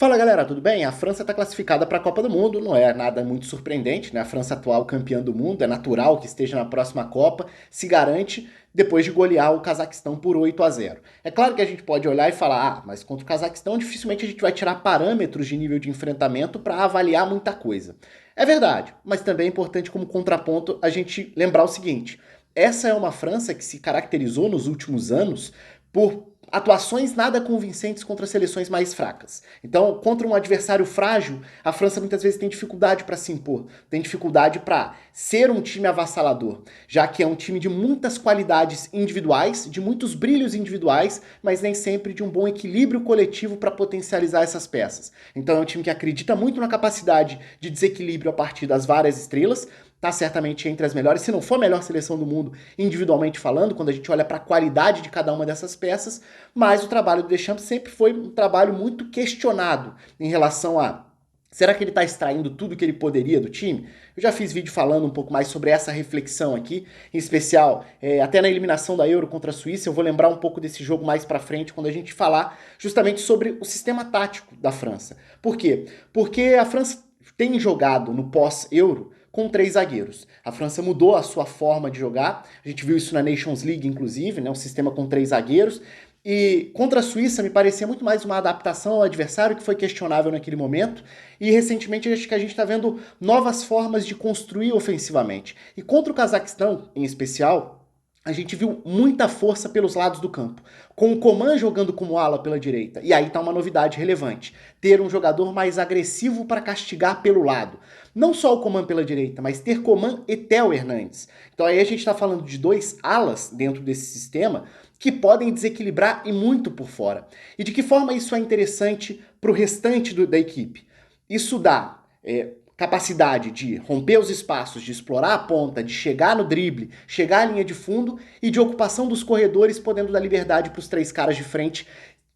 Fala galera, tudo bem? A França está classificada para a Copa do Mundo, não é nada muito surpreendente, né? A França atual campeã do mundo, é natural que esteja na próxima Copa, se garante depois de golear o Cazaquistão por 8-0. É claro que a gente pode olhar e falar, mas contra o Cazaquistão dificilmente a gente vai tirar parâmetros de nível de enfrentamento para avaliar muita coisa. É verdade, mas também é importante como contraponto a gente lembrar o seguinte, essa é uma França que se caracterizou nos últimos anos por atuações nada convincentes contra seleções mais fracas. Então, contra um adversário frágil, a França muitas vezes tem dificuldade para se impor, tem dificuldade para ser um time avassalador, já que é um time de muitas qualidades individuais, de muitos brilhos individuais, mas nem sempre de um bom equilíbrio coletivo para potencializar essas peças. Então, é um time que acredita muito na capacidade de desequilíbrio a partir das várias estrelas, está certamente entre as melhores, se não for a melhor seleção do mundo, individualmente falando, quando a gente olha para a qualidade de cada uma dessas peças, mas o trabalho do Deschamps sempre foi um trabalho muito questionado em relação a será que ele está extraindo tudo que ele poderia do time? Eu já fiz vídeo falando um pouco mais sobre essa reflexão aqui, em especial até na eliminação da Euro contra a Suíça, eu vou lembrar um pouco desse jogo mais para frente, quando a gente falar justamente sobre o sistema tático da França. Por quê? Porque a França tem jogado no pós-Euro com 3 zagueiros. A França mudou a sua forma de jogar, a gente viu isso na Nations League, inclusive, né, um sistema com 3 zagueiros, e contra a Suíça me parecia muito mais uma adaptação ao adversário que foi questionável naquele momento, e recentemente acho que a gente está vendo novas formas de construir ofensivamente. E contra o Cazaquistão, em especial, a gente viu muita força pelos lados do campo, com o Coman jogando como ala pela direita. E aí tá uma novidade relevante, ter um jogador mais agressivo para castigar pelo lado. Não só o Coman pela direita, mas ter Coman e Theo Hernandes. Então aí a gente está falando de 2 alas dentro desse sistema que podem desequilibrar e muito por fora. E de que forma isso é interessante para o restante da equipe? Isso dá capacidade de romper os espaços, de explorar a ponta, de chegar no drible, chegar à linha de fundo e de ocupação dos corredores, podendo dar liberdade para os 3 caras de frente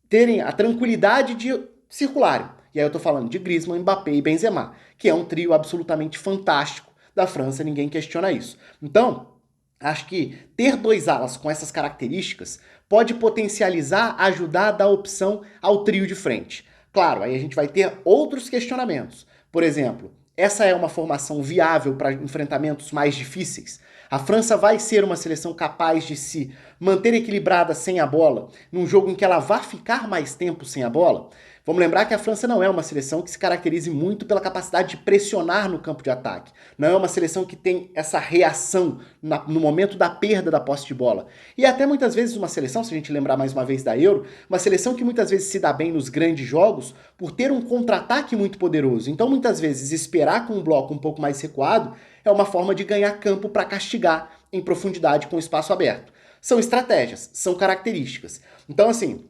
terem a tranquilidade de circularem. E aí eu tô falando de Griezmann, Mbappé e Benzema, que é um trio absolutamente fantástico da França, ninguém questiona isso. Então, acho que ter 2 alas com essas características pode potencializar, ajudar a dar opção ao trio de frente. Claro, aí a gente vai ter outros questionamentos. Por exemplo, essa é uma formação viável para enfrentamentos mais difíceis? A França vai ser uma seleção capaz de se manter equilibrada sem a bola, num jogo em que ela vai ficar mais tempo sem a bola? Vamos lembrar que a França não é uma seleção que se caracterize muito pela capacidade de pressionar no campo de ataque. Não é uma seleção que tem essa reação no momento da perda da posse de bola. E até muitas vezes uma seleção, se a gente lembrar mais uma vez da Euro, uma seleção que muitas vezes se dá bem nos grandes jogos por ter um contra-ataque muito poderoso. Então muitas vezes esperar com um bloco um pouco mais recuado é uma forma de ganhar campo para castigar em profundidade com o espaço aberto. São estratégias, são características. Então assim,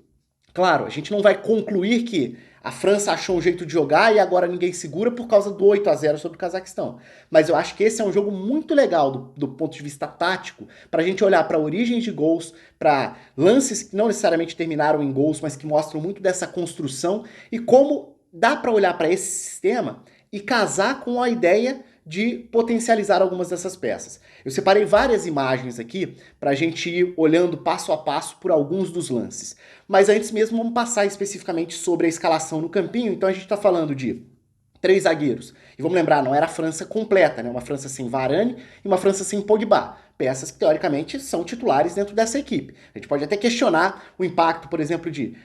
claro, a gente não vai concluir que a França achou um jeito de jogar e agora ninguém segura por causa do 8-0 sobre o Cazaquistão. Mas eu acho que esse é um jogo muito legal do ponto de vista tático, para a gente olhar para origens de gols, para lances que não necessariamente terminaram em gols, mas que mostram muito dessa construção e como dá para olhar para esse sistema e casar com a ideia de potencializar algumas dessas peças. Eu separei várias imagens aqui para a gente ir olhando passo a passo por alguns dos lances. Mas antes mesmo vamos passar especificamente sobre a escalação no campinho. Então a gente está falando de 3 zagueiros. E vamos lembrar, não era a França completa, né? Uma França sem Varane e uma França sem Pogba. Peças que teoricamente são titulares dentro dessa equipe. A gente pode até questionar o impacto, por exemplo, de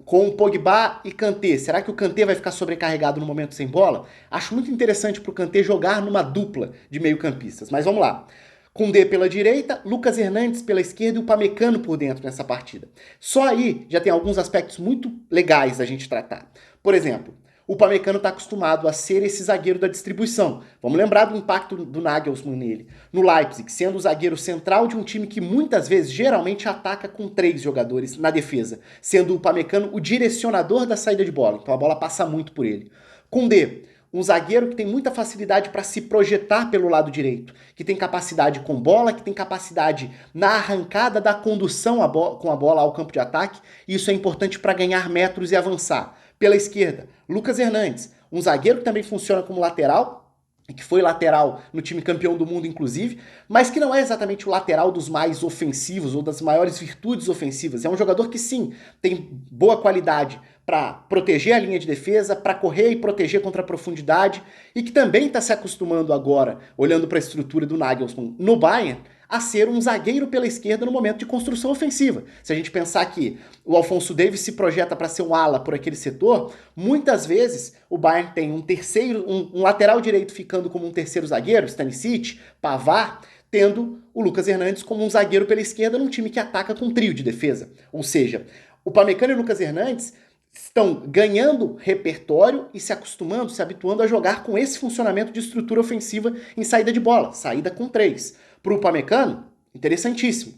com o Pogba e Kanté, será que o Kanté vai ficar sobrecarregado no momento sem bola? Acho muito interessante para o Kanté jogar numa dupla de meio-campistas, mas vamos lá. Koundé pela direita, Lucas Hernandes pela esquerda e o Upamecano por dentro nessa partida. Só aí já tem alguns aspectos muito legais da gente tratar. Por exemplo, o Upamecano está acostumado a ser esse zagueiro da distribuição. Vamos lembrar do impacto do Nagelsmann nele. No Leipzig, sendo o zagueiro central de um time que muitas vezes, geralmente, ataca com 3 jogadores na defesa, sendo o Upamecano o direcionador da saída de bola. Então a bola passa muito por ele. Koundé, um zagueiro que tem muita facilidade para se projetar pelo lado direito, que tem capacidade com bola, que tem capacidade na arrancada da condução com a bola ao campo de ataque, e isso é importante para ganhar metros e avançar. Pela esquerda, Lucas Hernandes, um zagueiro que também funciona como lateral, que foi lateral no time campeão do mundo, inclusive, mas que não é exatamente o lateral dos mais ofensivos ou das maiores virtudes ofensivas. É um jogador que, sim, tem boa qualidade para proteger a linha de defesa, para correr e proteger contra a profundidade, e que também está se acostumando agora, olhando para a estrutura do Nagelsmann no Bayern, a ser um zagueiro pela esquerda no momento de construção ofensiva. Se a gente pensar que o Alphonso Davies se projeta para ser um ala por aquele setor, muitas vezes o Bayern tem um lateral direito ficando como um terceiro zagueiro, Stanisic, Pavard, tendo o Lucas Hernandes como um zagueiro pela esquerda num time que ataca com um trio de defesa. Ou seja, o Upamecano e o Lucas Hernandes estão ganhando repertório e se acostumando, se habituando a jogar com esse funcionamento de estrutura ofensiva em saída de bola, saída com 3. Para o Upamecano, interessantíssimo.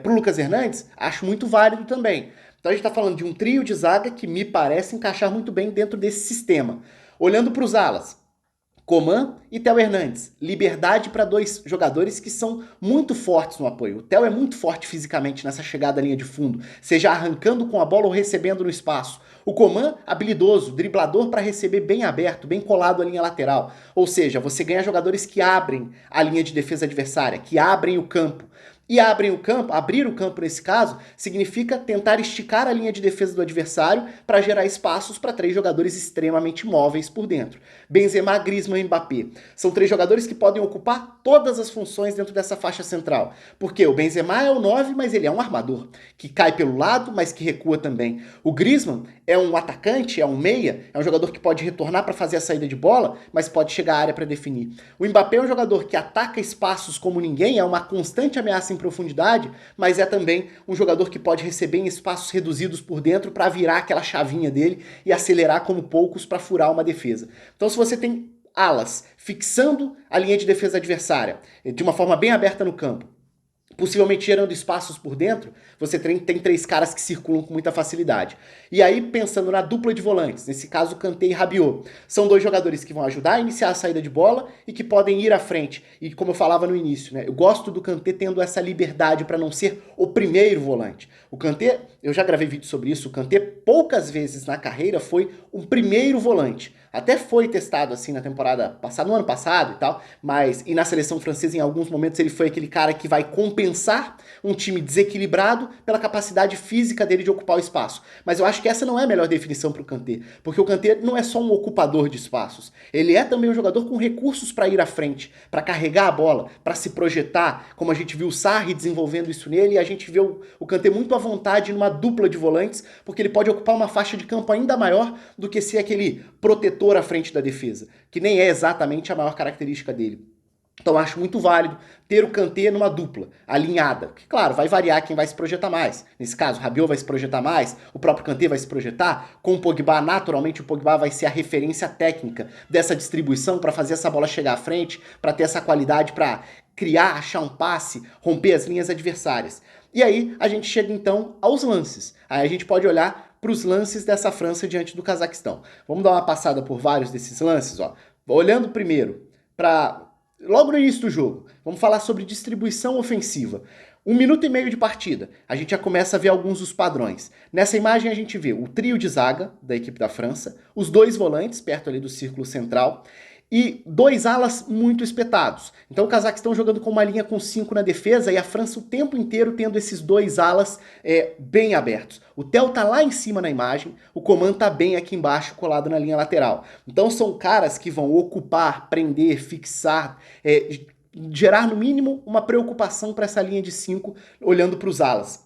Para o Lucas Hernandes, acho muito válido também. Então a gente está falando de um trio de zaga que me parece encaixar muito bem dentro desse sistema. Olhando para os alas, Coman e Theo Hernandes. Liberdade para dois jogadores que são muito fortes no apoio. O Theo é muito forte fisicamente nessa chegada à linha de fundo, seja arrancando com a bola ou recebendo no espaço. O Coman, habilidoso, driblador para receber bem aberto, bem colado à linha lateral. Ou seja, você ganha jogadores que abrem a linha de defesa adversária, que abrem o campo. E abrir o campo nesse caso, significa tentar esticar a linha de defesa do adversário para gerar espaços para 3 jogadores extremamente móveis por dentro. Benzema, Griezmann e Mbappé. São 3 jogadores que podem ocupar todas as funções dentro dessa faixa central. Porque o Benzema é o 9, mas ele é um armador, que cai pelo lado, mas que recua também. O Griezmann é um atacante, é um meia, é um jogador que pode retornar para fazer a saída de bola, mas pode chegar à área para definir. O Mbappé é um jogador que ataca espaços como ninguém, é uma constante ameaça em profundidade, mas é também um jogador que pode receber em espaços reduzidos por dentro para virar aquela chavinha dele e acelerar como poucos para furar uma defesa. Então, se você tem alas fixando a linha de defesa adversária de uma forma bem aberta no campo, possivelmente gerando espaços por dentro, você tem 3 caras que circulam com muita facilidade. E aí, pensando na dupla de volantes, nesse caso Kanté e Rabiot, são 2 jogadores que vão ajudar a iniciar a saída de bola e que podem ir à frente. E como eu falava no início, né, eu gosto do Kanté tendo essa liberdade para não ser o primeiro volante. O Kanté, eu já gravei vídeo sobre isso, o Kanté poucas vezes na carreira foi um primeiro volante. Até foi testado assim na temporada passada, no ano passado e tal, mas e na seleção francesa em alguns momentos ele foi aquele cara que vai compensar um time desequilibrado pela capacidade física dele de ocupar o espaço. Mas eu acho que essa não é a melhor definição para o Kanté, porque o Kanté não é só um ocupador de espaços, ele é também um jogador com recursos para ir à frente, para carregar a bola, para se projetar, como a gente viu o Sarri desenvolvendo isso nele, e a gente vê o Kanté muito à vontade numa dupla de volantes, porque ele pode ocupar uma faixa de campo ainda maior do que ser aquele protetor à frente da defesa, que nem é exatamente a maior característica dele. Então acho muito válido ter o Kanté numa dupla, alinhada. Que, claro, vai variar quem vai se projetar mais. Nesse caso, o Rabiot vai se projetar mais, o próprio Kanté vai se projetar. Com o Pogba, naturalmente, o Pogba vai ser a referência técnica dessa distribuição para fazer essa bola chegar à frente, para ter essa qualidade para criar, achar um passe, romper as linhas adversárias. E aí a gente chega então aos lances. Aí a gente pode olhar para os lances dessa França diante do Cazaquistão. Vamos dar uma passada por vários desses lances, ó. Olhando primeiro para logo no início do jogo, vamos falar sobre distribuição ofensiva. 1 minuto e meio de partida, a gente já começa a ver alguns dos padrões. Nessa imagem a gente vê o trio de zaga da equipe da França, os 2 volantes perto ali do círculo central e 2 alas muito espetados. Então o Cazaquistão jogando com uma linha com 5 na defesa e a França o tempo inteiro tendo esses 2 alas bem abertos. O Theo tá lá em cima na imagem, o Coman tá bem aqui embaixo colado na linha lateral. Então são caras que vão ocupar, prender, fixar, gerar no mínimo uma preocupação para essa linha de 5 olhando para os alas.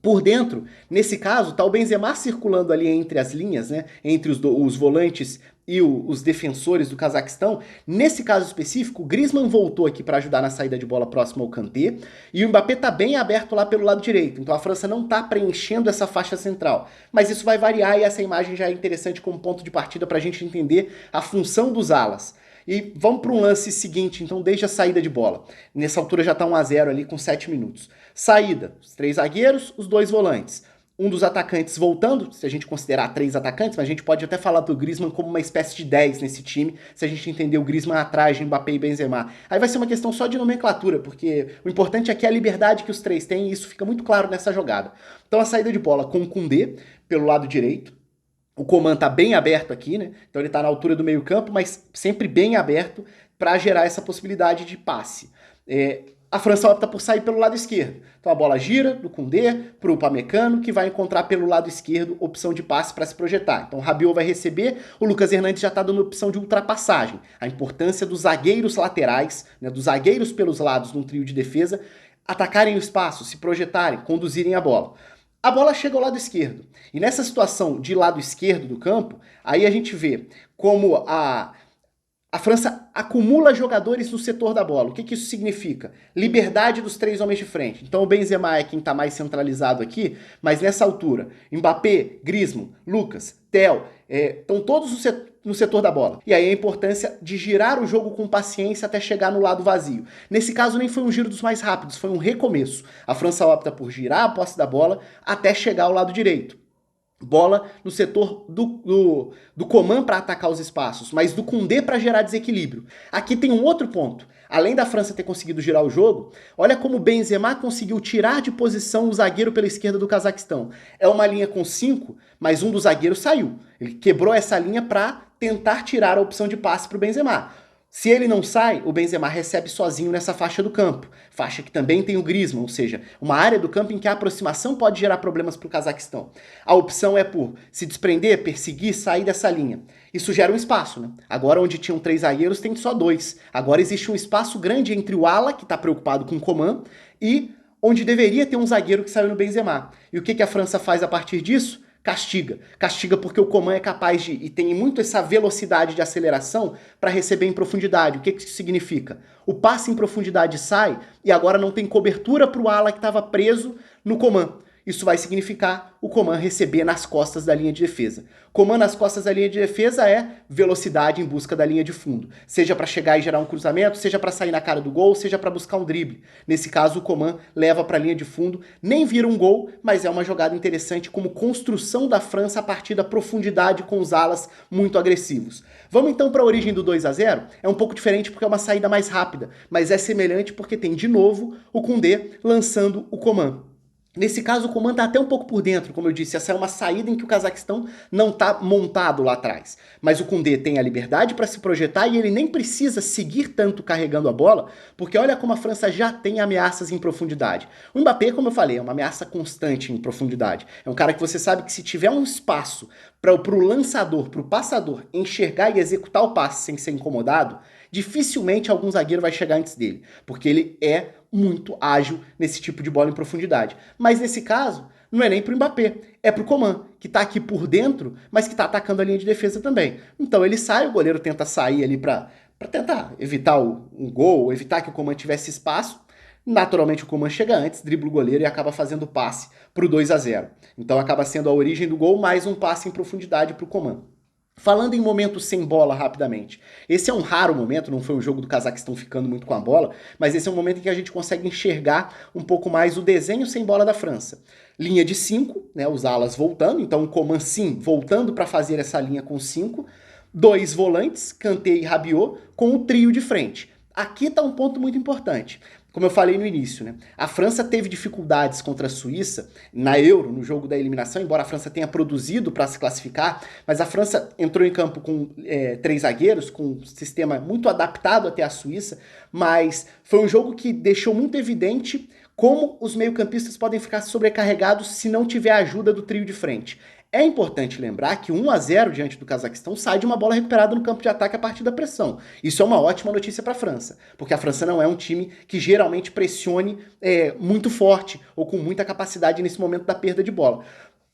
Por dentro, nesse caso, tá o Benzema circulando ali entre as linhas, né, entre os volantes e os defensores do Cazaquistão. Nesse caso específico, o Griezmann voltou aqui para ajudar na saída de bola próxima ao Kanté, e o Mbappé tá bem aberto lá pelo lado direito, então a França não tá preenchendo essa faixa central. Mas isso vai variar e essa imagem já é interessante como ponto de partida para a gente entender a função dos alas. E vamos para um lance seguinte, então, desde a saída de bola. Nessa altura já está 1-0 ali com 7 minutos. Saída, os 3 zagueiros, os 2 volantes. Um dos atacantes voltando, se a gente considerar 3 atacantes, mas a gente pode até falar do Griezmann como uma espécie de 10 nesse time, se a gente entender o Griezmann atrás de Mbappé e Benzema. Aí vai ser uma questão só de nomenclatura, porque o importante aqui é a liberdade que os 3 têm e isso fica muito claro nessa jogada. Então a saída de bola com o Koundé pelo lado direito. O Coman tá bem aberto aqui, né? Então ele tá na altura do meio campo, mas sempre bem aberto para gerar essa possibilidade de passe. a França opta por sair pelo lado esquerdo. Então a bola gira do Koundé para o Upamecano, que vai encontrar pelo lado esquerdo opção de passe para se projetar. Então o Rabiot vai receber, o Lucas Hernandes já está dando opção de ultrapassagem. A importância dos zagueiros laterais, né, dos zagueiros pelos lados num trio de defesa, atacarem o espaço, se projetarem, conduzirem a bola. A bola chega ao lado esquerdo. E nessa situação de lado esquerdo do campo, aí a gente vê como a França acumula jogadores no setor da bola. O que isso significa? Liberdade dos três homens de frente. Então o Benzema é quem está mais centralizado aqui, mas nessa altura, Mbappé, Griezmann, Lucas, Theo, estão todos no setor da bola. E aí a importância de girar o jogo com paciência até chegar no lado vazio. Nesse caso nem foi um giro dos mais rápidos, foi um recomeço. A França opta por girar a posse da bola até chegar ao lado direito. Bola no setor do Coman para atacar os espaços, mas do Koundé para gerar desequilíbrio. Aqui tem um outro ponto. Além da França ter conseguido girar o jogo, olha como o Benzema conseguiu tirar de posição o zagueiro pela esquerda do Cazaquistão. É uma linha com 5, mas um dos zagueiros saiu. Ele quebrou essa linha para tentar tirar a opção de passe para o Benzema. Se ele não sai, o Benzema recebe sozinho nessa faixa do campo. Faixa que também tem o Griezmann, ou seja, uma área do campo em que a aproximação pode gerar problemas para o Cazaquistão. A opção é por se desprender, perseguir, sair dessa linha. Isso gera um espaço, né? Agora onde tinham 3 zagueiros, tem só 2. Agora existe um espaço grande entre o ala, que está preocupado com o Coman, e onde deveria ter um zagueiro que saiu no Benzema. E o que a França faz a partir disso? Castiga. Castiga porque o Coman é capaz de, e tem muito essa velocidade de aceleração para receber em profundidade. O que isso significa? O passe em profundidade sai e agora não tem cobertura para o ala que estava preso no Coman. Isso vai significar o Coman receber nas costas da linha de defesa. Coman nas costas da linha de defesa é velocidade em busca da linha de fundo. Seja para chegar e gerar um cruzamento, seja para sair na cara do gol, seja para buscar um drible. Nesse caso, o Coman leva para a linha de fundo, nem vira um gol, mas é uma jogada interessante como construção da França a partir da profundidade com os alas muito agressivos. Vamos então para a origem do 2-0? É um pouco diferente porque é uma saída mais rápida, mas é semelhante porque tem de novo o Koundé lançando o Coman. Nesse caso, o Coman está até um pouco por dentro, como eu disse, essa é uma saída em que o Cazaquistão não está montado lá atrás. Mas o Koundé tem a liberdade para se projetar e ele nem precisa seguir tanto carregando a bola, porque olha como a França já tem ameaças em profundidade. O Mbappé, como eu falei, é uma ameaça constante em profundidade. É um cara que você sabe que se tiver um espaço para o lançador, para o passador enxergar e executar o passe sem ser incomodado, dificilmente algum zagueiro vai chegar antes dele, porque ele é muito ágil nesse tipo de bola em profundidade. Mas nesse caso, não é nem pro Mbappé, é pro Coman, que tá aqui por dentro, mas que tá atacando a linha de defesa também. Então ele sai, o goleiro tenta sair ali para tentar evitar um gol, evitar que o Coman tivesse espaço. Naturalmente o Coman chega antes, dribla o goleiro e acaba fazendo o passe pro 2-0. Então acaba sendo a origem do gol, mais um passe em profundidade pro Coman. Falando em momentos sem bola rapidamente, esse é um raro momento, não foi um jogo do Cazaquistão ficando muito com a bola, mas esse é um momento em que a gente consegue enxergar um pouco mais o desenho sem bola da França. Linha de 5, né, os alas voltando, então o Coman sim voltando para fazer essa linha com 5, 2 volantes, Kanté e Rabiot, com o trio de frente. Aqui está um ponto muito importante. Como eu falei no início, né? A França teve dificuldades contra a Suíça na Euro, no jogo da eliminação, embora a França tenha produzido para se classificar, mas a França entrou em campo com 3 zagueiros, com um sistema muito adaptado até a Suíça, mas foi um jogo que deixou muito evidente como os meio-campistas podem ficar sobrecarregados se não tiver a ajuda do trio de frente. É importante lembrar que 1-0 diante do Cazaquistão sai de uma bola recuperada no campo de ataque a partir da pressão. Isso é uma ótima notícia para a França, porque a França não é um time que geralmente pressione muito forte ou com muita capacidade nesse momento da perda de bola.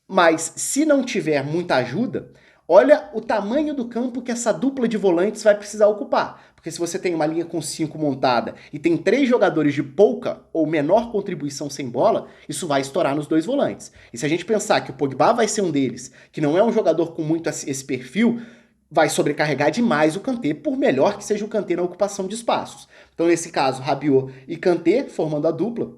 Mas se não tiver muita ajuda, olha o tamanho do campo que essa dupla de volantes vai precisar ocupar. Porque se você tem uma linha com 5 montada e tem 3 jogadores de pouca ou menor contribuição sem bola, isso vai estourar nos 2 volantes. E se a gente pensar que o Pogba vai ser um deles, que não é um jogador com muito esse perfil, vai sobrecarregar demais o Kanté, por melhor que seja o Kanté na ocupação de espaços. Então nesse caso, Rabiot e Kanté formando a dupla.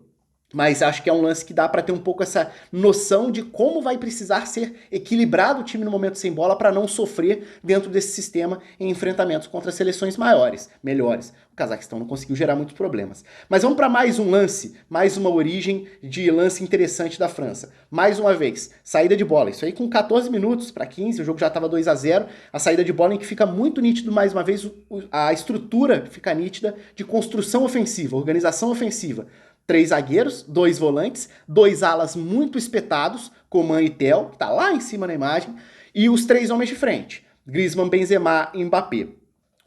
Mas acho que é um lance que dá para ter um pouco essa noção de como vai precisar ser equilibrado o time no momento sem bola para não sofrer dentro desse sistema em enfrentamentos contra seleções maiores, melhores. O Cazaquistão não conseguiu gerar muitos problemas. Mas vamos para mais um lance, mais uma origem de lance interessante da França. Mais uma vez, saída de bola. Isso aí com 14 minutos para 15, o jogo já estava 2-0. A saída de bola em que fica muito nítido mais uma vez a estrutura fica nítida de construção ofensiva, organização ofensiva. 3 zagueiros, 2 volantes, 2 alas muito espetados, Coman e Tel, que tá lá em cima na imagem, e os 3 homens de frente, Griezmann, Benzema e Mbappé.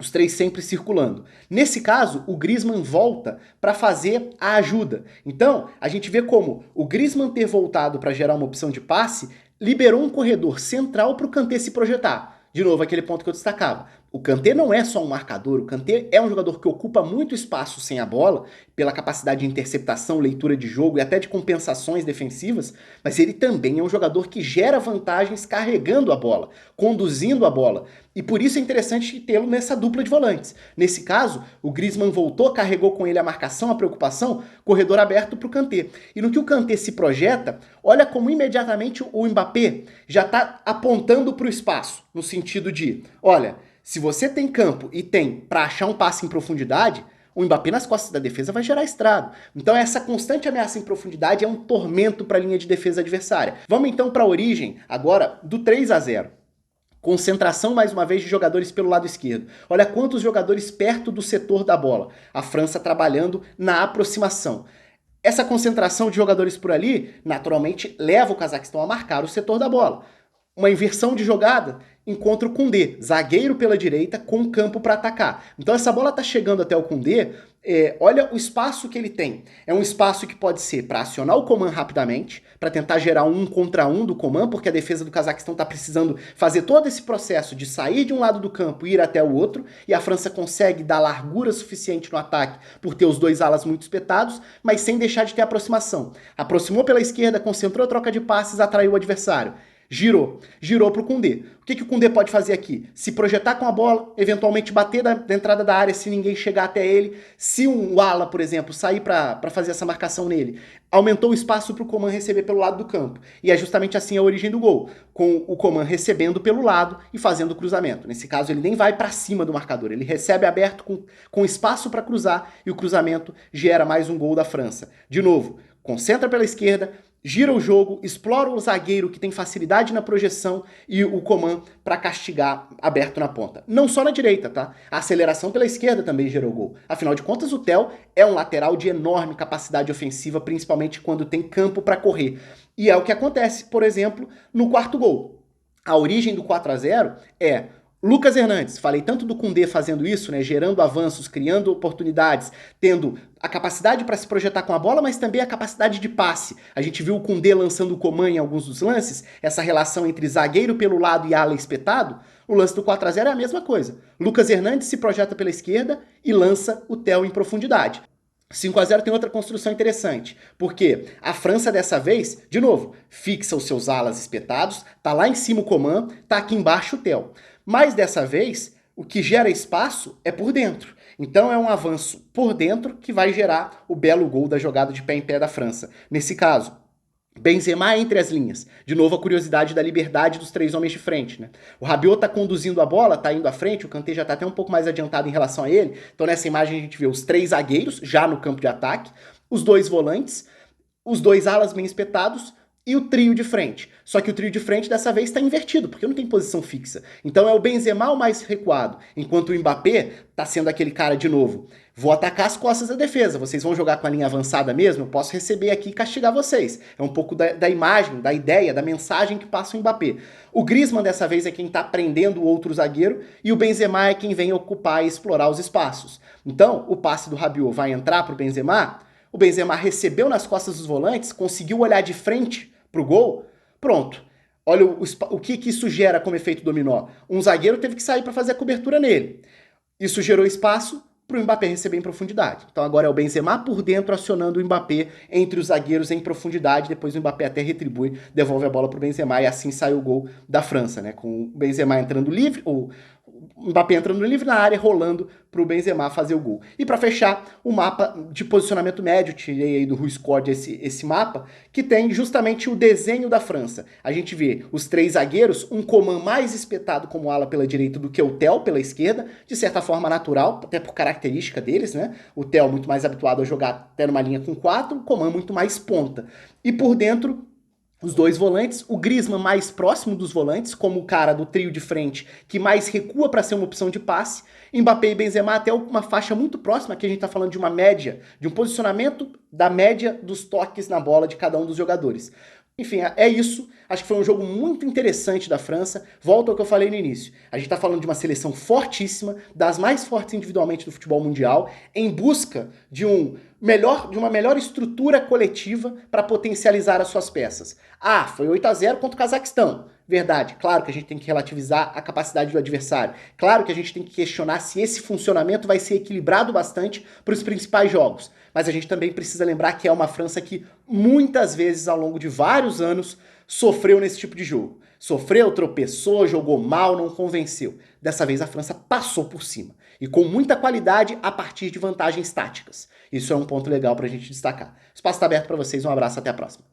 Os 3 sempre circulando. Nesse caso, o Griezmann volta para fazer a ajuda. Então, a gente vê como o Griezmann ter voltado para gerar uma opção de passe liberou um corredor central para o Kanté se projetar. De novo, aquele ponto que eu destacava. O Kanté não é só um marcador, o Kanté é um jogador que ocupa muito espaço sem a bola, pela capacidade de interceptação, leitura de jogo e até de compensações defensivas, mas ele também é um jogador que gera vantagens carregando a bola, conduzindo a bola. E por isso é interessante tê-lo nessa dupla de volantes. Nesse caso, o Griezmann voltou, carregou com ele a marcação, a preocupação, corredor aberto para o Kanté. E no que o Kanté se projeta, olha como imediatamente o Mbappé já está apontando para o espaço, no sentido de, olha, se você tem campo e tem para achar um passe em profundidade, o Mbappé nas costas da defesa vai gerar estrago. Então essa constante ameaça em profundidade é um tormento para a linha de defesa adversária. Vamos então para a origem agora do 3-0. Concentração, mais uma vez, de jogadores pelo lado esquerdo. Olha quantos jogadores perto do setor da bola. A França trabalhando na aproximação. Essa concentração de jogadores por ali, naturalmente, leva o Cazaquistão a marcar o setor da bola. Uma inversão de jogada, encontra o Koundé, zagueiro pela direita, com campo para atacar. Então essa bola está chegando até o Koundé, olha o espaço que ele tem. É um espaço que pode ser para acionar o Coman rapidamente, para tentar gerar um contra um do Coman, porque a defesa do Cazaquistão está precisando fazer todo esse processo de sair de um lado do campo e ir até o outro, e a França consegue dar largura suficiente no ataque por ter os 2 alas muito espetados, mas sem deixar de ter aproximação. Aproximou pela esquerda, concentrou a troca de passes, atraiu o adversário. Girou para o Koundé. O que o Koundé pode fazer aqui? Se projetar com a bola, eventualmente bater da entrada da área se ninguém chegar até ele. Se um ala, por exemplo, sair para fazer essa marcação nele, aumentou o espaço para o Coman receber pelo lado do campo. E é justamente assim a origem do gol, com o Coman recebendo pelo lado e fazendo o cruzamento. Nesse caso, ele nem vai para cima do marcador, ele recebe aberto com espaço para cruzar e o cruzamento gera mais um gol da França. De novo, concentra pela esquerda, gira o jogo, explora o zagueiro que tem facilidade na projeção e o Coman para castigar aberto na ponta. Não só na direita, tá? A aceleração pela esquerda também gerou gol. Afinal de contas, o Tel é um lateral de enorme capacidade ofensiva, principalmente quando tem campo para correr. E é o que acontece, por exemplo, no quarto gol. A origem do 4-0 é Lucas Hernandes, falei tanto do Koundé fazendo isso, né, gerando avanços, criando oportunidades, tendo a capacidade para se projetar com a bola, mas também a capacidade de passe. A gente viu o Koundé lançando o Coman em alguns dos lances, essa relação entre zagueiro pelo lado e ala espetado. O lance do 4-0 é a mesma coisa. Lucas Hernandes se projeta pela esquerda e lança o Tel em profundidade. 5-0 tem outra construção interessante, porque a França dessa vez, de novo, fixa os seus alas espetados, tá lá em cima o Coman, tá aqui embaixo o Tel. Mas dessa vez, o que gera espaço é por dentro. Então é um avanço por dentro que vai gerar o belo gol da jogada de pé em pé da França. Nesse caso, Benzema entre as linhas. De novo, a curiosidade da liberdade dos 3 homens de frente, né? O Rabiot tá conduzindo a bola, tá indo à frente, o Kanté já tá até um pouco mais adiantado em relação a ele. Então nessa imagem a gente vê os 3 zagueiros já no campo de ataque, os 2 volantes, os 2 alas bem espetados e o trio de frente. Só que o trio de frente dessa vez está invertido, porque não tem posição fixa. Então é o Benzema o mais recuado, enquanto o Mbappé tá sendo aquele cara de novo. Vou atacar as costas da defesa, vocês vão jogar com a linha avançada mesmo? Eu posso receber aqui e castigar vocês. É um pouco da imagem, da ideia, da mensagem que passa o Mbappé. O Griezmann dessa vez é quem tá prendendo o outro zagueiro e o Benzema é quem vem ocupar e explorar os espaços. Então, o passe do Rabiot vai entrar pro Benzema, o Benzema recebeu nas costas dos volantes, conseguiu olhar de frente pro gol, pronto. Olha o que isso gera como efeito dominó. Um zagueiro teve que sair para fazer a cobertura nele. Isso gerou espaço para o Mbappé receber em profundidade. Então agora é o Benzema por dentro acionando o Mbappé entre os zagueiros em profundidade, depois o Mbappé até retribui, devolve a bola para o Benzema e assim sai o gol da França, né? Com o Benzema entrando livre, Mbappé entrando livre na área, rolando para o Benzema fazer o gol. E para fechar, o mapa de posicionamento médio, tirei aí do WhoScored esse mapa, que tem justamente o desenho da França. A gente vê os 3 zagueiros, um Coman mais espetado como ala pela direita do que o Theo pela esquerda, de certa forma natural, até por característica deles, né? O Theo muito mais habituado a jogar até numa linha com 4, o Coman muito mais ponta. E por dentro, os 2 volantes, o Griezmann mais próximo dos volantes, como o cara do trio de frente que mais recua para ser uma opção de passe, Mbappé e Benzema até uma faixa muito próxima, aqui a gente está falando de uma média, de um posicionamento da média dos toques na bola de cada um dos jogadores. Enfim, é isso. Acho que foi um jogo muito interessante da França. Volto ao que eu falei no início. A gente está falando de uma seleção fortíssima, das mais fortes individualmente do futebol mundial, em busca de uma melhor estrutura coletiva para potencializar as suas peças. Ah, foi 8-0 contra o Cazaquistão. Verdade, claro que a gente tem que relativizar a capacidade do adversário. Claro que a gente tem que questionar se esse funcionamento vai ser equilibrado bastante para os principais jogos. Mas a gente também precisa lembrar que é uma França que muitas vezes ao longo de vários anos sofreu nesse tipo de jogo. Sofreu, tropeçou, jogou mal, não convenceu. Dessa vez a França passou por cima. E com muita qualidade a partir de vantagens táticas. Isso é um ponto legal para a gente destacar. O espaço está aberto para vocês, um abraço, até a próxima.